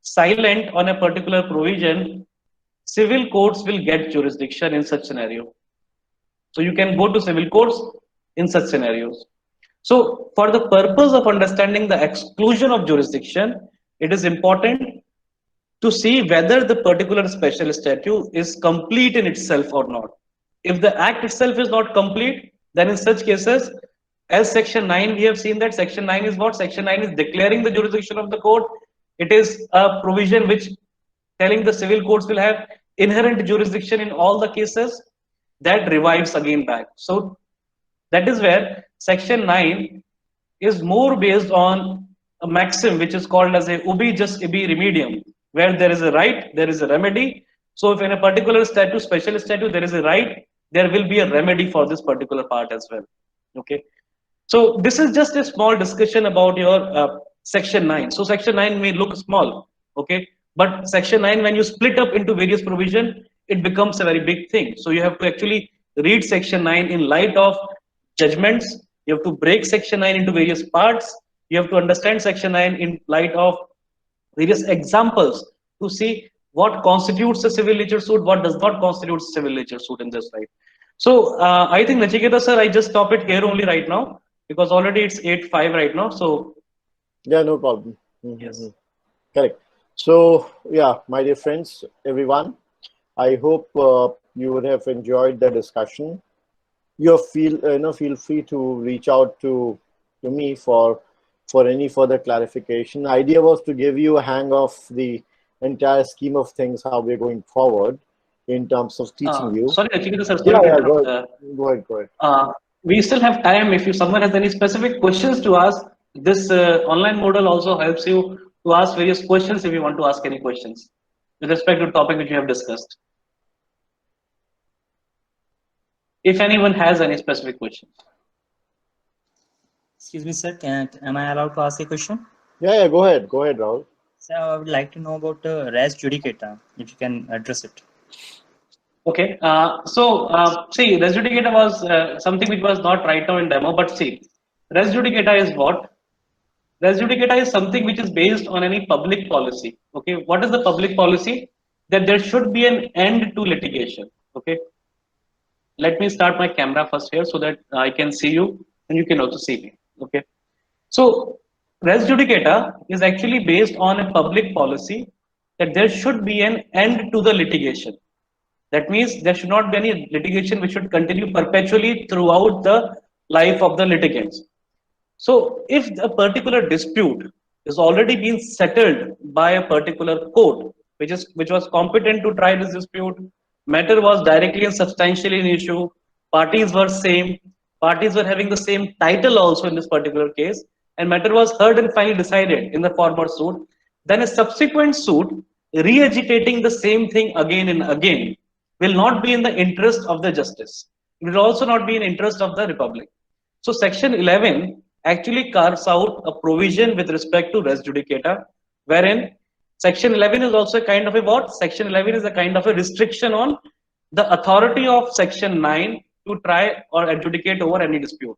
silent on a particular provision, civil courts will get jurisdiction in such scenario. So you can go to civil courts in such scenarios. So for the purpose of understanding the exclusion of jurisdiction, it is important to see whether the particular special statute is complete in itself or not. If the act itself is not complete, then in such cases, as section 9, we have seen that section 9 is what? Section 9 is declaring the jurisdiction of the court. It is a provision which telling the civil courts will have inherent jurisdiction in all the cases. That revives again back. So that is where section 9 is more based on a maxim which is called as a ubi just ibi remedium, where there is a right, there is a remedy. So if in a particular statute, special statute, there is a right, there will be a remedy for this particular part as well. Okay. So this is just a small discussion about your section 9. So section 9 may look small, okay, but section 9, when you split up into various provision, it becomes a very big thing. So you have to actually read section 9 in light of judgments. You have to break section 9 into various parts. You have to understand section 9 in light of various examples to see what constitutes a civil nature suit, what does not constitute civil nature suit in this, right? So I think Nachiketa sir, I just stop it here only right now because already it's 8:05 right now. So Yeah, no problem. yes. Correct. So yeah, my dear friends, everyone, I hope you would have enjoyed the discussion. You feel free to reach out to me for any further clarification. The idea was to give you a hang of the entire scheme of things, how we're going forward in terms of teaching you. Sorry, Nachiketa sir, Yeah, sorry to yeah, interrupt. go ahead. We still have time. If someone has any specific questions to ask, this online model also helps you to ask various questions if you want to ask any questions with respect to the topic which you have discussed. If anyone has any specific questions. Excuse me, sir. Am I allowed to ask a question? Yeah, go ahead, Rahul. Sir, I would like to know about res judicata, if you can address it. Okay. See, res judicata was something which was not right now in demo, but see, res judicata is what? Res judicata is something which is based on any public policy. Okay. What is the public policy? That there should be an end to litigation. Okay. Let me start my camera first here so that I can see you and you can also see me. Okay. So res judicata is actually based on a public policy that there should be an end to the litigation. That means there should not be any litigation which should continue perpetually throughout the life of the litigants. So if a particular dispute is already been settled by a particular court, which was competent to try this dispute, matter was directly and substantially an issue, parties were same, parties were having the same title also in this particular case, and matter was heard and finally decided in the former suit, then a subsequent suit re-agitating the same thing again and again will not be in the interest of the justice. It will also not be in interest of the republic. So section 11 actually carves out a provision with respect to res judicata, wherein section 11 is also a kind of a what? Section 11 is a kind of a restriction on the authority of section 9 to try or adjudicate over any dispute.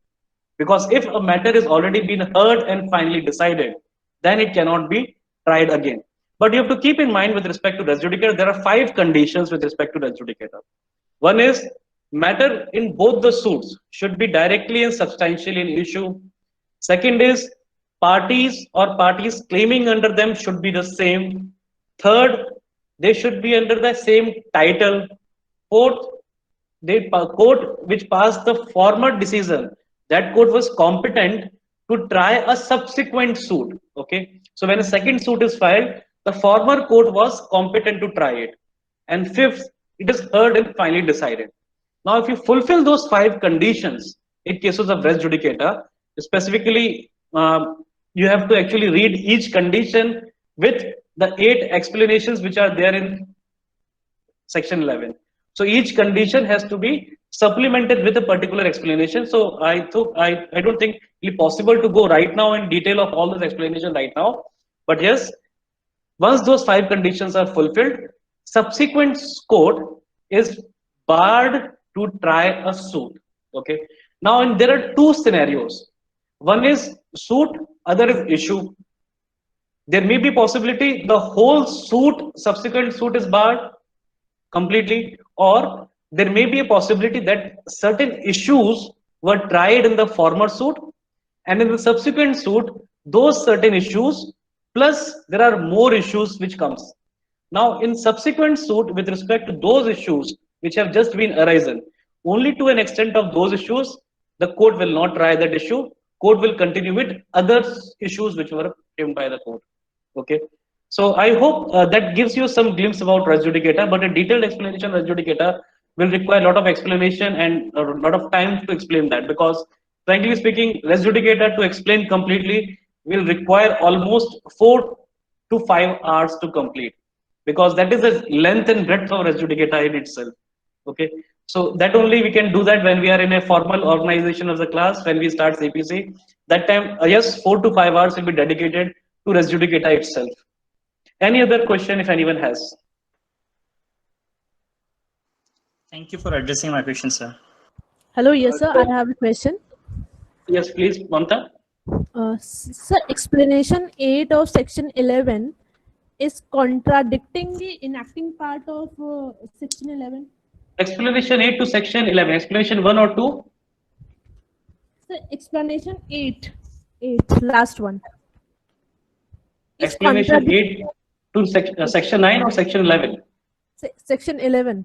Because if a matter is already been heard and finally decided, then it cannot be tried again. But you have to keep in mind with respect to res judicata, there are 5 conditions with respect to res judicata. One is matter in both the suits should be directly and substantially an issue. Second is parties or parties claiming under them should be the same. Third, they should be under the same title. Fourth, court which passed the former decision, that court was competent to try a subsequent suit. Okay, so when a second suit is filed, the former court was competent to try it. And fifth, it is heard and finally decided. Now, if you fulfill those 5 conditions in cases of res judicata, specifically, you have to actually read each condition with the 8 explanations which are there in section 11. So each condition has to be supplemented with a particular explanation. So I don't think it's possible to go right now in detail of all this explanation right now. But yes, once those 5 conditions are fulfilled, subsequent court is barred to try a suit. Okay. Now, and there are 2 scenarios. One is suit, other is issue. There may be possibility the whole suit, subsequent suit is barred completely, or there may be a possibility that certain issues were tried in the former suit, and in the subsequent suit, those certain issues, plus there are more issues which comes. Now, in subsequent suit, with respect to those issues which have just been arisen, only to an extent of those issues, the court will not try that issue. Court will continue with other issues which were framed by the court. Okay. So I hope that gives you some glimpse about res judicata, but a detailed explanation of res judicata will require a lot of explanation and a lot of time to explain that, because frankly speaking, res judicata to explain completely will require almost 4 to 5 hours to complete, because that is the length and breadth of res judicata in itself. Okay, so that only we can do that when we are in a formal organization of the class, when we start CPC. That time, yes, 4 to 5 hours will be dedicated to res judicata itself. Any other question if anyone has? Thank you for addressing my question, sir. Hello, yes, sir. I have a question. Yes, please, Mamta. Sir, explanation 8 of section 11 is contradicting the enacting part of section 11. Explanation 8 to section 11. Explanation 1 or 2? Sir, explanation 8, last one. Is Explanation 8 to section 9 or section 11? Section 11.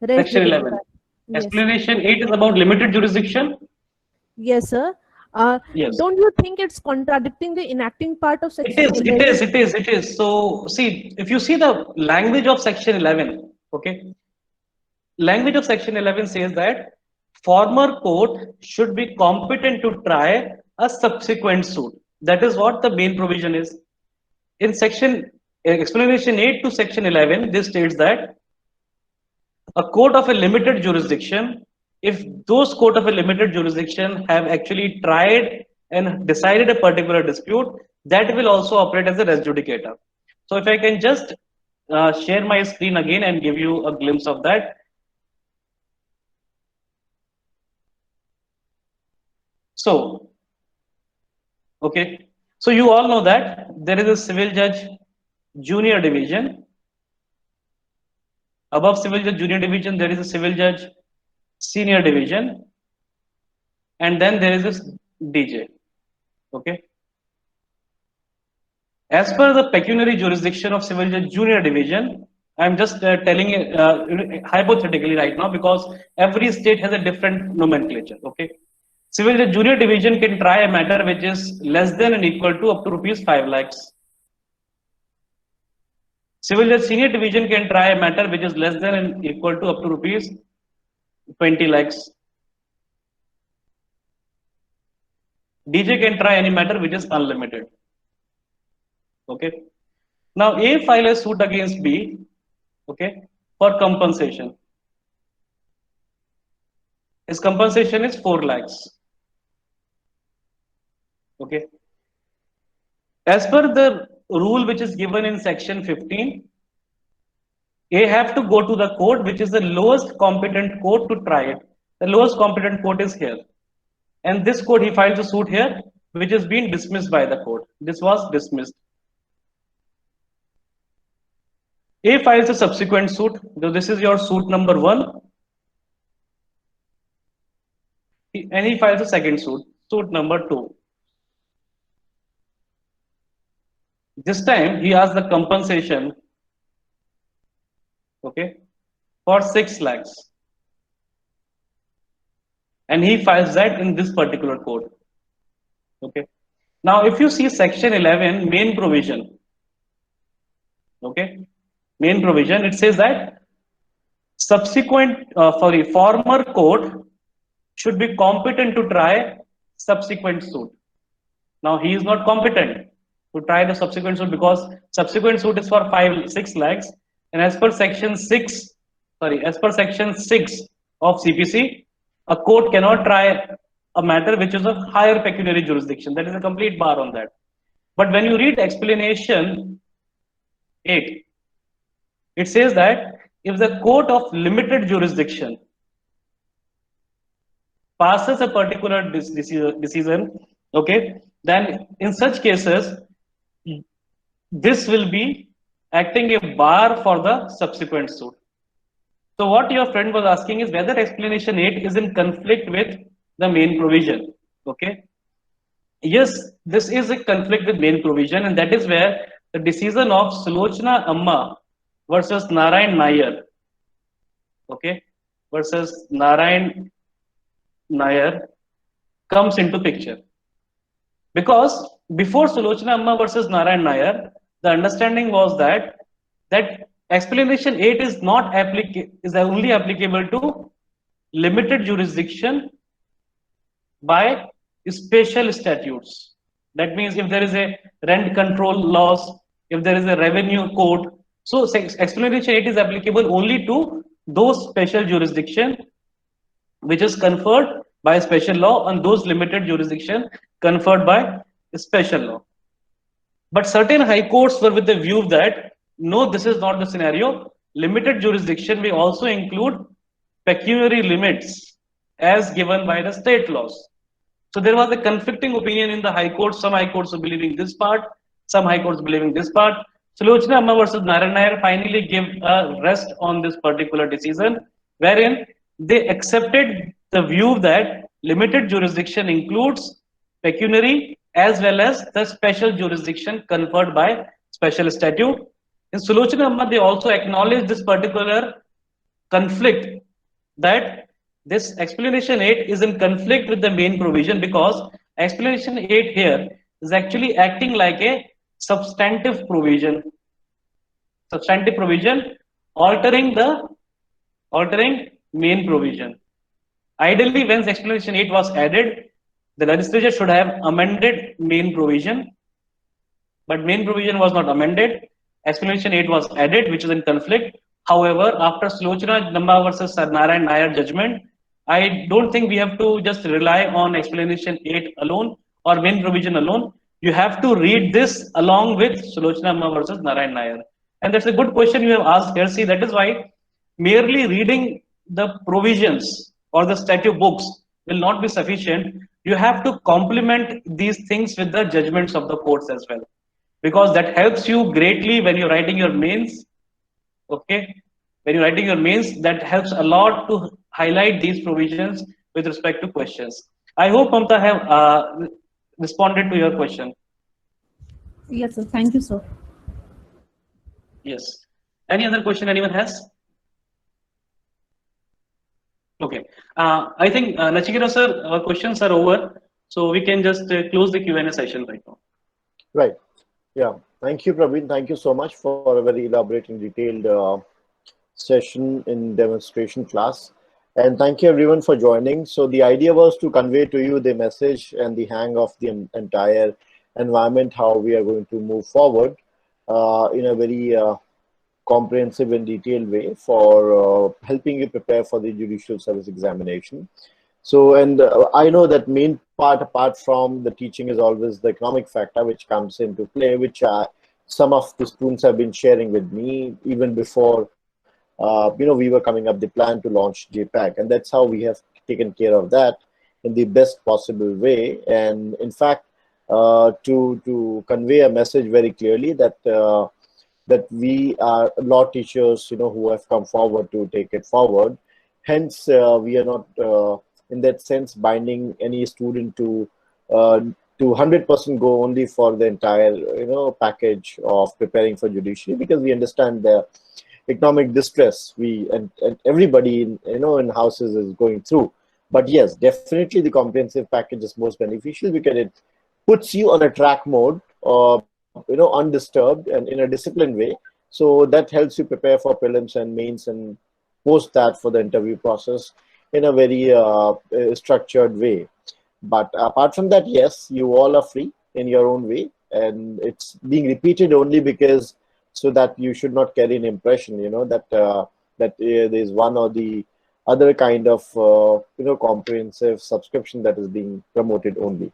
Section 11. Yes. Explanation 8 is about limited jurisdiction. Yes, sir. Yes. Don't you think it's contradicting the enacting part of section 11? It is. So, see, if you see the language of section 11, okay, language of section 11 says that former court should be competent to try a subsequent suit. That is what the main provision is. In section explanation 8 to section 11, this states that a court of a limited jurisdiction, if those court of a limited jurisdiction have actually tried and decided a particular dispute, that will also operate as a res judicata. So if I can just share my screen again and give you a glimpse of that. So, okay. So you all know that there is a civil judge junior division. Above civil judge junior division, there is a civil judge senior division. And then there is this DJ. Okay. As per the pecuniary jurisdiction of civil judge junior division, I'm just telling it hypothetically right now, because every state has a different nomenclature. Okay. Civil judge junior division can try a matter which is less than and equal to up to rupees 5 lakhs. Civil judge senior division can try a matter which is less than and equal to up to rupees 20 lakhs. DJ can try any matter which is unlimited. Okay. Now A file a suit against B, okay, for compensation. His compensation is 4 lakhs. Okay. As per the rule which is given in section 15, A have to go to the court which is the lowest competent court to try it. The lowest competent court is here. And this court, he files a suit here, which is being dismissed by the court. This was dismissed. A files a subsequent suit. So this is your suit number 1. And he files a second suit, suit number 2. This time he asks the compensation, okay, for 6 lakhs. And he files that in this particular court. Okay. Now, if you see section 11, main provision, okay, main provision, it says that former court should be competent to try subsequent suit. Now, he is not competent to try the subsequent suit because subsequent suit is for 6 lakhs. And as per section 6 of CPC, a court cannot try a matter which is of higher pecuniary jurisdiction. That is a complete bar on that. But when you read explanation 8, it says that if the court of limited jurisdiction passes a particular decision, okay, then in such cases, this will be acting a bar for the subsequent suit. So what your friend was asking is whether explanation 8 is in conflict with the main provision. Okay. Yes, this is a conflict with main provision, and that is where the decision of Sulochana Amma versus Narayan Nair, okay, versus Narayan Nair comes into picture. Because before Sulochana Amma versus Narayan Nair, the understanding was that explanation 8 is not is only applicable to limited jurisdiction by special statutes. That means if there is a rent control laws, if there is a revenue code, so explanation 8 is applicable only to those special jurisdiction which is conferred by special law on those limited jurisdiction conferred by special law. But certain high courts were with the view that no, this is not the scenario. Limited jurisdiction may also include pecuniary limits as given by the state laws. So there was a conflicting opinion in the high court. Some high courts were believing this part, some high courts believing this part. Sulochana Amma versus Narayan Nair finally gave a rest on this particular decision, wherein they accepted the view that limited jurisdiction includes pecuniary as well as the special jurisdiction conferred by special statute. In Sulochana Amma, they also acknowledged this particular conflict, that this explanation 8 is in conflict with the main provision because explanation 8 here is actually acting like a substantive provision altering main provision. Ideally, when explanation 8 was added, the legislature should have amended main provision, but main provision was not amended. Explanation 8 was added, which is in conflict. However, after Sulochana Amma versus Narayan Nair judgment, I don't think we have to just rely on explanation 8 alone or main provision alone. You have to read this along with Sulochana Amma versus Narayan Nair. And that's a good question you have asked here. See, that is why merely reading the provisions or the statute books will not be sufficient. You have to complement these things with the judgments of the courts as well, because that helps you greatly when you're writing your mains. Okay, when you're writing your mains, that helps a lot to highlight these provisions with respect to questions. I hope Mamta have responded to your question. Yes, sir. Thank you, sir. Yes. Any other question anyone has? Okay. I think Nachiketa sir, our questions are over, so we can just close the Q&A session right now. Right. Yeah. Thank you, Praveen. Thank you so much for a very elaborate and detailed session in demonstration class. And thank you everyone for joining. So the idea was to convey to you the message and the hang of the entire environment, how we are going to move forward in a very comprehensive and detailed way for helping you prepare for the judicial service examination. So, and I know that main part, apart from the teaching, is always the economic factor, which comes into play, which some of the students have been sharing with me even before, we were coming up the plan to launch JPAC. And that's how we have taken care of that in the best possible way. And in fact, to convey a message very clearly that that we are law teachers, who have come forward to take it forward. Hence, we are not in that sense binding any student to 100% go only for the entire package of preparing for judiciary, because we understand the economic distress and everybody in houses is going through. But yes, definitely the comprehensive package is most beneficial because it puts you on a track mode, undisturbed and in a disciplined way. So that helps you prepare for prelims and mains and post that for the interview process in a very structured way. But apart from that, yes, you all are free in your own way, and it's being repeated only because so that you should not carry an impression, that there's one or the other kind of comprehensive subscription that is being promoted only.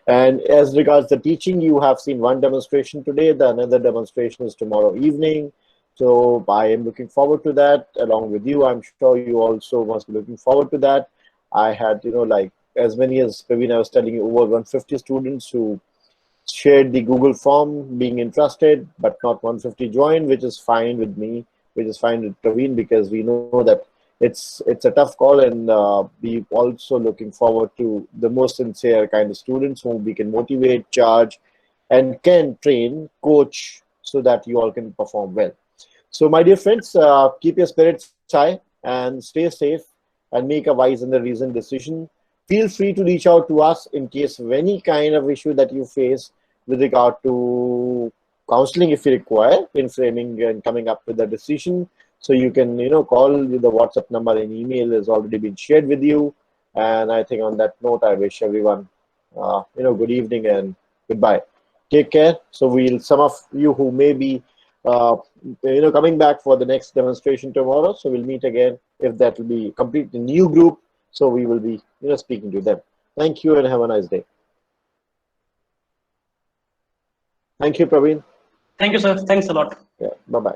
And as regards the teaching, you have seen one demonstration today. The another demonstration is tomorrow evening. So I am looking forward to that along with you. I'm sure you also must be looking forward to that. I had, like as many as Praveen, I was telling you, over 150 students who shared the Google form being interested, but not 150 joined, which is fine with me. which is fine with Praveen, because we know that it's a tough call, and we also looking forward to the most sincere kind of students whom we can motivate, charge, and can train, coach, so that you all can perform well. So, my dear friends, keep your spirits high and stay safe and make a wise and the reasoned decision. Feel free to reach out to us in case of any kind of issue that you face with regard to counseling if you require in framing and coming up with a decision. So you can, call the WhatsApp number and email has already been shared with you. And I think on that note, I wish everyone, good evening and goodbye. Take care. So some of you who may be, coming back for the next demonstration tomorrow. So we'll meet again if that will be a completely new group. So we will be, speaking to them. Thank you and have a nice day. Thank you, Praveen. Thank you, sir. Thanks a lot. Yeah. Bye-bye.